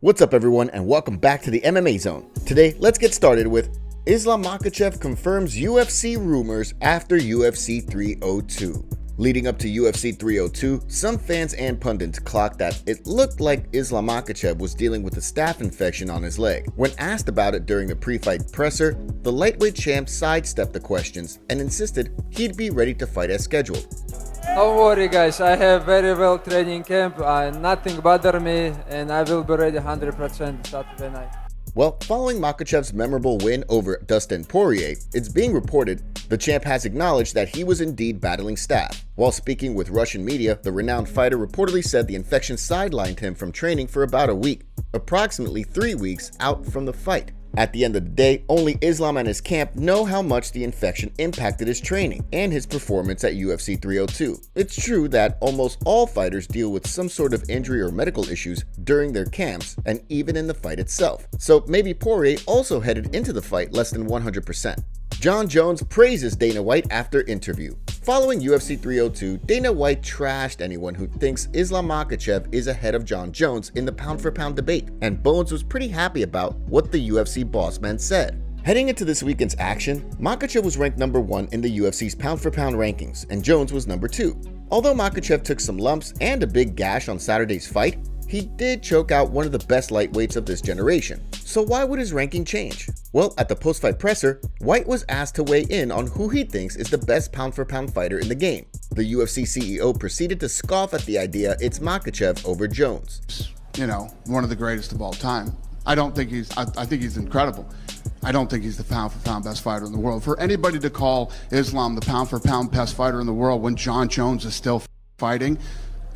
What's up everyone and welcome back to the MMA Zone. Today, let's get started with Islam Makhachev confirms UFC rumors after UFC 302. Leading up to UFC 302, some fans and pundits clocked that it looked like Islam Makhachev was dealing with a staph infection on his leg. When asked about it during the pre-fight presser, the lightweight champ sidestepped the questions and insisted he'd be ready to fight as scheduled. Don't worry guys, I have very well training camp, nothing bother me and I will be ready 100% Saturday night. Well, following Makhachev's memorable win over Dustin Poirier, it's being reported the champ has acknowledged that he was indeed battling staph. While speaking with Russian media, the renowned fighter reportedly said the infection sidelined him from training for about a week, approximately 3 weeks out from the fight. At the end of the day, only Islam and his camp know how much the infection impacted his training and his performance at UFC 302. It's true that almost all fighters deal with some sort of injury or medical issues during their camps and even in the fight itself. So maybe Poirier also headed into the fight less than 100%. Jon Jones praises Dana White after interview. Following UFC 302, Dana White trashed anyone who thinks Islam Makhachev is ahead of Jon Jones in the pound-for-pound debate, and Bones was pretty happy about what the UFC boss man said. Heading into this weekend's action, Makhachev was ranked number 1 in the UFC's pound-for-pound rankings, and Jones was number 2. Although Makhachev took some lumps and a big gash on Saturday's fight, he did choke out one of the best lightweights of this generation. So why would his ranking change? Well, at the post-fight presser, White was asked to weigh in on who he thinks is the best pound-for-pound fighter in the game. The UFC CEO proceeded to scoff at the idea it's Makhachev over Jones. You know, one of the greatest of all time. I think he's incredible. I don't think he's the pound-for-pound best fighter in the world. For anybody to call Islam the pound-for-pound best fighter in the world when Jon Jones is still fighting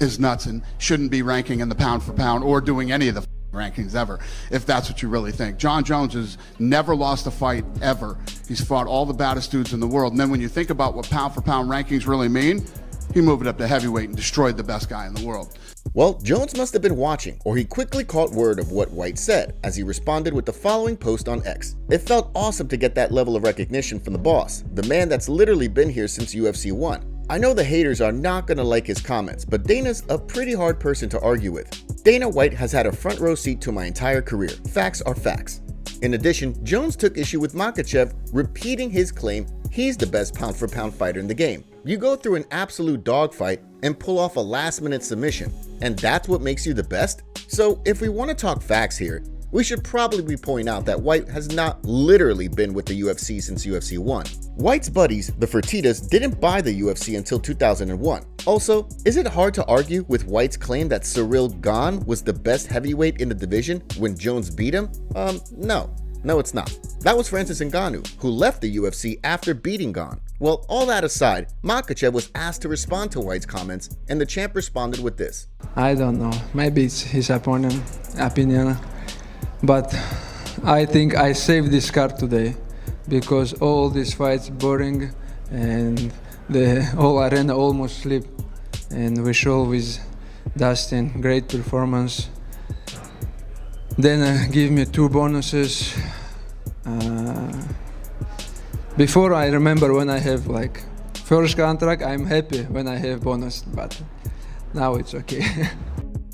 is nuts and shouldn't be ranking in the pound-for-pound or doing any of the rankings ever, if that's what you really think. Jon Jones has never lost a fight ever. He's fought all the baddest dudes in the world. And then when you think about what pound-for-pound rankings really mean, he moved it up to heavyweight and destroyed the best guy in the world. Well, Jones must have been watching, or he quickly caught word of what White said, as he responded with the following post on X. It felt awesome to get that level of recognition from the boss, the man that's literally been here since UFC 1. I know the haters are not gonna like his comments, but Dana's a pretty hard person to argue with. Dana White has had a front row seat to my entire career. Facts are facts. In addition, Jones took issue with Makhachev repeating his claim he's the best pound-for-pound fighter in the game. You go through an absolute dogfight and pull off a last-minute submission, and that's what makes you the best? So if we want to talk facts here, we should probably point out that White has not literally been with the UFC since UFC 1. White's buddies, the Fertittas, didn't buy the UFC until 2001. Also, is it hard to argue with White's claim that Ciryl Gane was the best heavyweight in the division when Jones beat him? No, it's not. That was Francis Ngannou, who left the UFC after beating Gane. Well, all that aside, Makhachev was asked to respond to White's comments, and the champ responded with this. I don't know, maybe it's his opinion, but I think I saved this card today because all these fights boring and the whole arena almost sleep, and we show with Dustin great performance. Then give me 2 bonuses. Before I remember when I have like first contract, I'm happy when I have bonus, but now it's okay.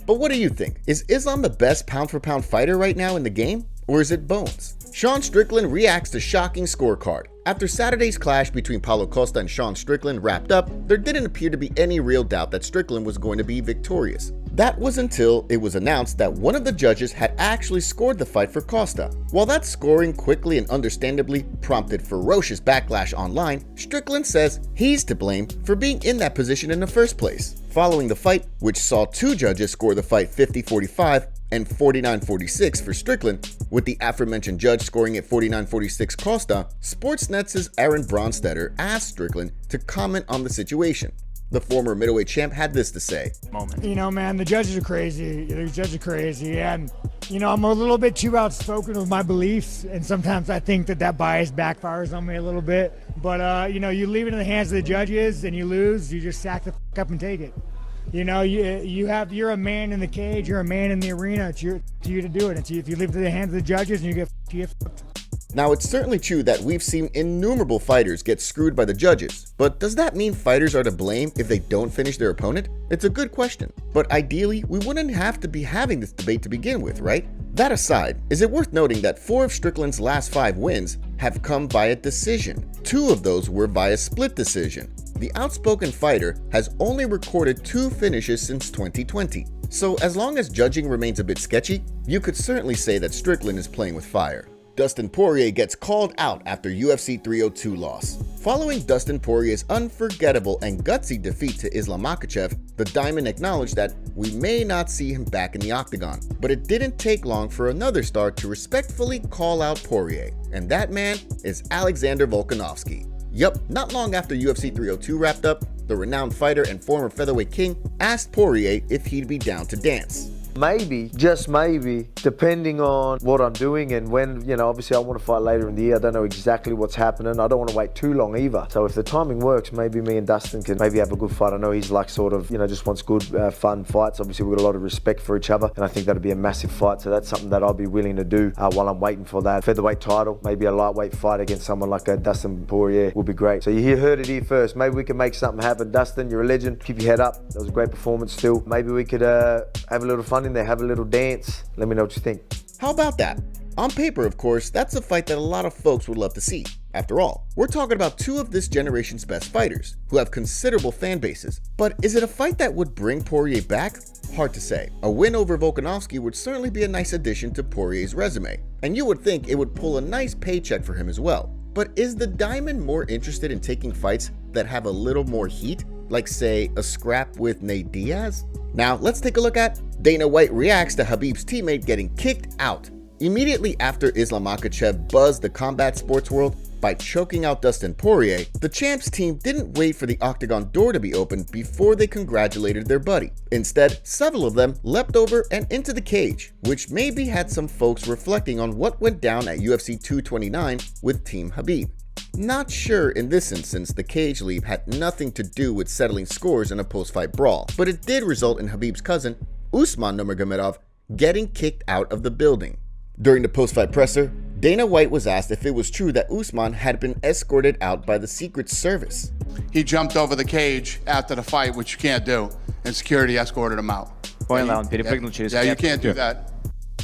But what do you think? Is Islam the best pound-for-pound fighter right now in the game? Or is it Bones? Sean Strickland reacts to shocking scorecard. After Saturday's clash between Paulo Costa and Sean Strickland wrapped up, there didn't appear to be any real doubt that Strickland was going to be victorious. That was until it was announced that one of the judges had actually scored the fight for Costa. While that scoring quickly and understandably prompted ferocious backlash online, Strickland says he's to blame for being in that position in the first place. Following the fight, which saw 2 judges score the fight 50-45 and 49-46 for Strickland, with the aforementioned judge scoring at 49-46 Costa, Sportsnet's Aaron Bronstetter asked Strickland to comment on the situation. The former middleweight champ had this to say. You know, man, the judges are crazy. The judges are crazy. And, you know, I'm a little bit too outspoken with my beliefs. And sometimes I think that bias backfires on me a little bit. But, you know, you leave it in the hands of the judges and you lose, you just sack the up and take it. You know, you're a man in the cage, you're a man in the arena. It's you to do it. If you leave it in the hands of the judges and you get fucked. Now, it's certainly true that we've seen innumerable fighters get screwed by the judges, but does that mean fighters are to blame if they don't finish their opponent? It's a good question, but ideally, we wouldn't have to be having this debate to begin with, right? That aside, is it worth noting that 4 of Strickland's last 5 wins have come via decision? 2 of those were via split decision. The outspoken fighter has only recorded 2 finishes since 2020. So as long as judging remains a bit sketchy, you could certainly say that Strickland is playing with fire. Dustin Poirier gets called out after UFC 302 loss. Following Dustin Poirier's unforgettable and gutsy defeat to Islam Makhachev, the Diamond acknowledged that we may not see him back in the octagon. But it didn't take long for another star to respectfully call out Poirier, and that man is Alexander Volkanovski. Yup, not long after UFC 302 wrapped up, the renowned fighter and former featherweight king asked Poirier if he'd be down to dance. Maybe, just maybe, depending on what I'm doing and when, obviously I want to fight later in the year. I don't know exactly what's happening. I don't want to wait too long either. So if the timing works, maybe me and Dustin can maybe have a good fight. I know he's like just wants good, fun fights. Obviously we've got a lot of respect for each other, and I think that'll be a massive fight. So that's something that I'll be willing to do while I'm waiting for that featherweight title. Maybe a lightweight fight against someone like Dustin Poirier would be great. So you heard it here first. Maybe we can make something happen. Dustin, you're a legend. Keep your head up. That was a great performance still. Maybe we could have a little fun in there, have a little dance. Let me know what you think. How about that? On paper, of course, that's a fight that a lot of folks would love to see. After all, we're talking about 2 of this generation's best fighters, who have considerable fan bases. But is it a fight that would bring Poirier back? Hard to say. A win over Volkanovski would certainly be a nice addition to Poirier's resume, and you would think it would pull a nice paycheck for him as well. But is the Diamond more interested in taking fights that have a little more heat? Like, say, a scrap with Nate Diaz? Now, let's take a look at Dana White reacts to Khabib's teammate getting kicked out. Immediately after Islam Makhachev buzzed the combat sports world by choking out Dustin Poirier, the champs team didn't wait for the octagon door to be opened before they congratulated their buddy. Instead, several of them leapt over and into the cage, which maybe had some folks reflecting on what went down at UFC 229 with Team Khabib. Not sure in this instance the cage leap had nothing to do with settling scores in a post-fight brawl, but it did result in Khabib's cousin, Usman Nurmagomedov, getting kicked out of the building. During the post-fight presser, Dana White was asked if it was true that Usman had been escorted out by the Secret Service. He jumped over the cage after the fight, which you can't do, and security escorted him out. You can't do that.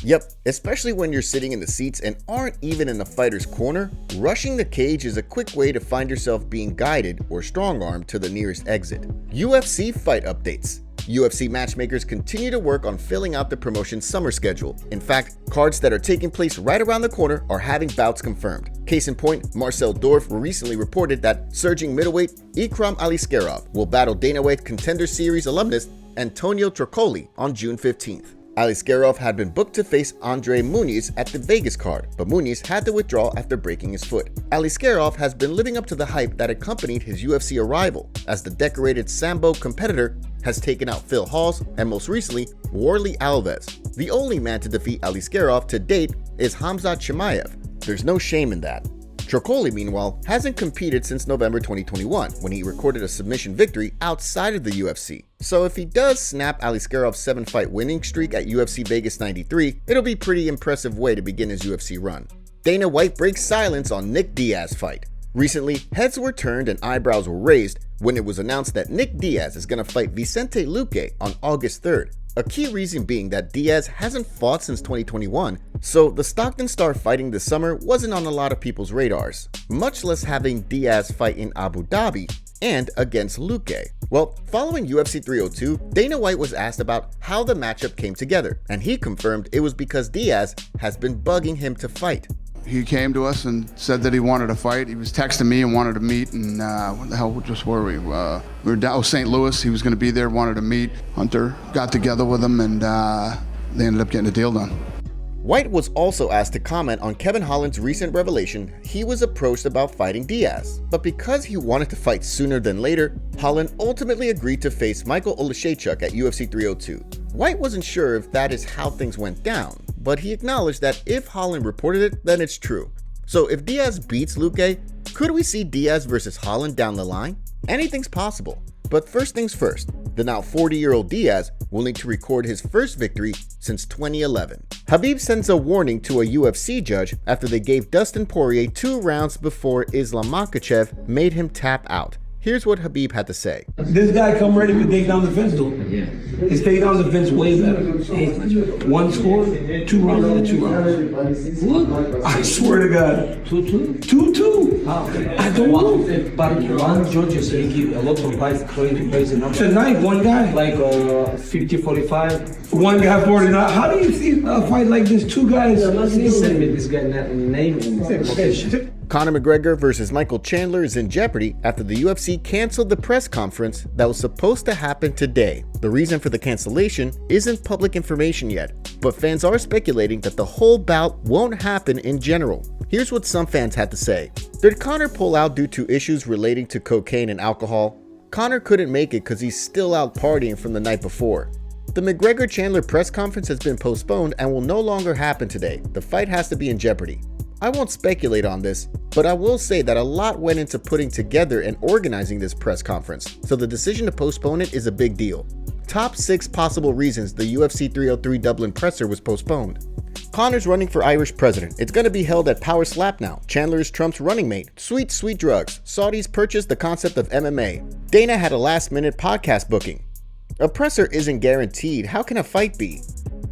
Yep, especially when you're sitting in the seats and aren't even in the fighter's corner, rushing the cage is a quick way to find yourself being guided or strong-armed to the nearest exit. UFC Fight updates. UFC matchmakers continue to work on filling out the promotion's summer schedule. In fact, cards that are taking place right around the corner are having bouts confirmed. Case in point, Marcel Dorff recently reported that surging middleweight Ikram Aliskerov will battle Dana White Contender Series alumnus Antonio Trocoli on June 15th. Aliskerov had been booked to face Andre Muniz at the Vegas card, but Muniz had to withdraw after breaking his foot. Aliskerov has been living up to the hype that accompanied his UFC arrival, as the decorated Sambo competitor has taken out Phil Hawes and most recently, Warlley Alves. The only man to defeat Aliskerov to date is Khamzat Chimaev. There's no shame in that. Trocoli, meanwhile, hasn't competed since November 2021, when he recorded a submission victory outside of the UFC. So if he does snap Aliskerov's 7-fight winning streak at UFC Vegas 93, it'll be a pretty impressive way to begin his UFC run. Dana White breaks silence on Nick Diaz fight. Recently, heads were turned and eyebrows were raised when it was announced that Nick Diaz is going to fight Vicente Luque on August 3rd. A key reason being that Diaz hasn't fought since 2021, so the Stockton star fighting this summer wasn't on a lot of people's radars, much less having Diaz fight in Abu Dhabi and against Luque. Well, following UFC 302, Dana White was asked about how the matchup came together, and he confirmed it was because Diaz has been bugging him to fight. He came to us and said that he wanted to fight. He was texting me and wanted to meet, and what the hell just were we? We were down St. Louis. He was going to be there, wanted to meet. Hunter got together with him, and they ended up getting a deal done. White was also asked to comment on Kevin Holland's recent revelation he was approached about fighting Diaz, but because he wanted to fight sooner than later, Holland ultimately agreed to face Michael Oleksiejczuk at UFC 302. White wasn't sure if that is how things went down, but he acknowledged that if Holland reported it, then it's true. So if Diaz beats Luque, could we see Diaz versus Holland down the line? Anything's possible. But first things first, the now 40-year-old Diaz will need to record his first victory since 2011. Khabib sends a warning to a UFC judge after they gave Dustin Poirier 2 rounds before Islam Makhachev made him tap out. Here's what Khabib had to say. This guy come ready to take down the fence, though. Yeah. He's taking down the fence way better. One score, 2 rounds out of 2 rounds. What? I swear to God. 2-2? 2-2. I don't know. But one judge said he give a lot of fights trying to the number. Tonight, one guy. Like 50-45. One guy 49. How do you see a fight like this? 2 guys. He sent me this guy name and location. Conor McGregor versus Michael Chandler is in jeopardy after the UFC canceled the press conference that was supposed to happen today. The reason for the cancellation isn't public information yet, but fans are speculating that the whole bout won't happen in general. Here's what some fans had to say. Did Conor pull out due to issues relating to cocaine and alcohol? Conor couldn't make it because he's still out partying from the night before. The McGregor-Chandler press conference has been postponed and will no longer happen today. The fight has to be in jeopardy. I won't speculate on this, but I will say that a lot went into putting together and organizing this press conference, so the decision to postpone it is a big deal. Top 6 possible reasons the UFC 303 Dublin presser was postponed. Conor's running for Irish president. It's going to be held at Power Slap now. Chandler is Trump's running mate. Sweet, sweet drugs. Saudis purchased the concept of MMA. Dana had a last-minute podcast booking. A presser isn't guaranteed. How can a fight be?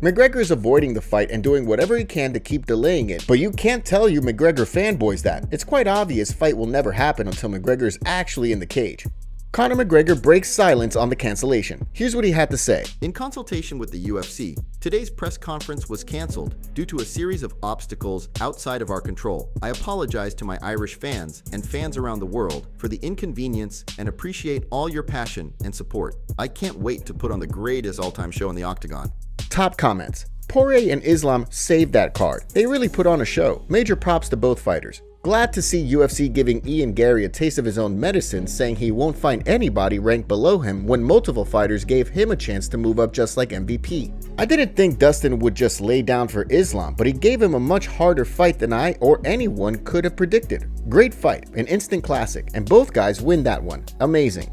McGregor is avoiding the fight and doing whatever he can to keep delaying it, but you can't tell you McGregor fanboys that. It's quite obvious fight will never happen until McGregor is actually in the cage. Conor McGregor breaks silence on the cancellation. Here's what he had to say. In consultation with the UFC, today's press conference was canceled due to a series of obstacles outside of our control. I apologize to my Irish fans and fans around the world for the inconvenience and appreciate all your passion and support. I can't wait to put on the greatest all-time show in the Octagon. Top comments. Poirier and Islam saved that card. They really put on a show. Major props to both fighters. Glad to see UFC giving Ian Gary a taste of his own medicine, saying he won't find anybody ranked below him when multiple fighters gave him a chance to move up just like MVP. I didn't think Dustin would just lay down for Islam, but he gave him a much harder fight than I or anyone could have predicted. Great fight, an instant classic, and both guys win that one. Amazing.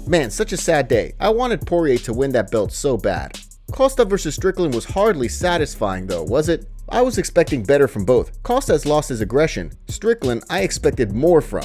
Man, such a sad day. I wanted Poirier to win that belt so bad. Costa versus Strickland was hardly satisfying though, was it? I was expecting better from both. Costa has lost his aggression. Strickland, I expected more from.